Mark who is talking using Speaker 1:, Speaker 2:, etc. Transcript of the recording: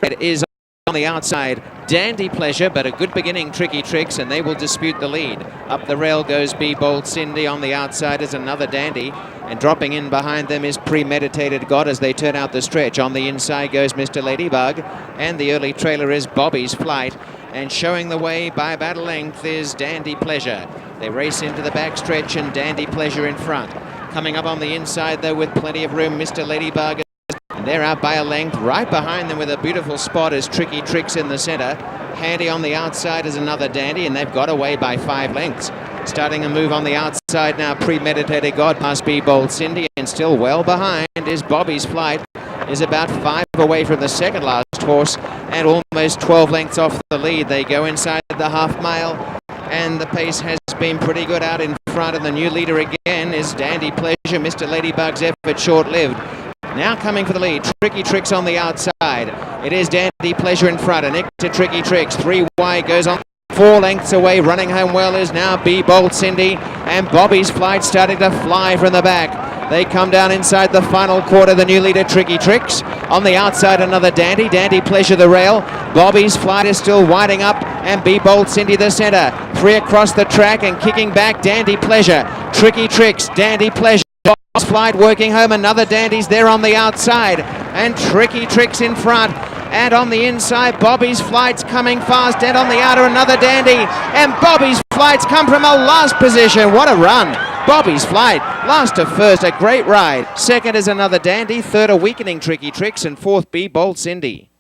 Speaker 1: It is on the outside, Dandy Pleasure, but a good beginning, Tricky Tricks, and they will dispute the lead. Up the rail goes Be Bold Cindy. On the outside is another Dandy, and dropping in behind them is Premeditated God as they turn out the stretch. On the inside goes Mr. Ladybug, and the early trailer is Bobby's Flight, and showing the way by about a length is Dandy Pleasure. They race into the backstretch and Dandy Pleasure in front. Coming up on the inside though with plenty of room, Mr. Ladybug. And they're out by a length. Right behind them with a beautiful spot is Tricky Tricks in the center. Handy on the outside is another Dandy, and they've got away by 5 lengths. Starting a move on the outside now, Premeditated God must Be Bold Cindy, and still well behind is Bobby's Flight. Is about 5 away from the second last horse and almost 12 lengths off the lead. They go inside the half mile, and the pace has been pretty good out in front, and the new leader again is Dandy Pleasure. Mr. Ladybug's effort short-lived. Now coming for the lead, Tricky Tricks on the outside. It is Dandy Pleasure in front, and next to Tricky Tricks. 3 wide goes on 4 lengths away. Running home well is now Be Bold Cindy, and Bobby's Flight starting to fly from the back. They come down inside the final quarter, the new leader Tricky Tricks. On the outside another Dandy, Dandy Pleasure the rail. Bobby's Flight is still winding up, and Be Bold Cindy the center. 3 across the track and kicking back Dandy Pleasure. Tricky Tricks, Dandy Pleasure. Bobby's Flight working home, another Dandy's there on the outside, and Tricky Tricks in front. And on the inside, Bobby's Flight's coming fast, and on the outer another Dandy, and Bobby's Flight's come from a last position. What a run! Bobby's Flight, last to first, a great ride. Second is another Dandy, third a weakening Tricky Tricks, and fourth Be Bold Cindy.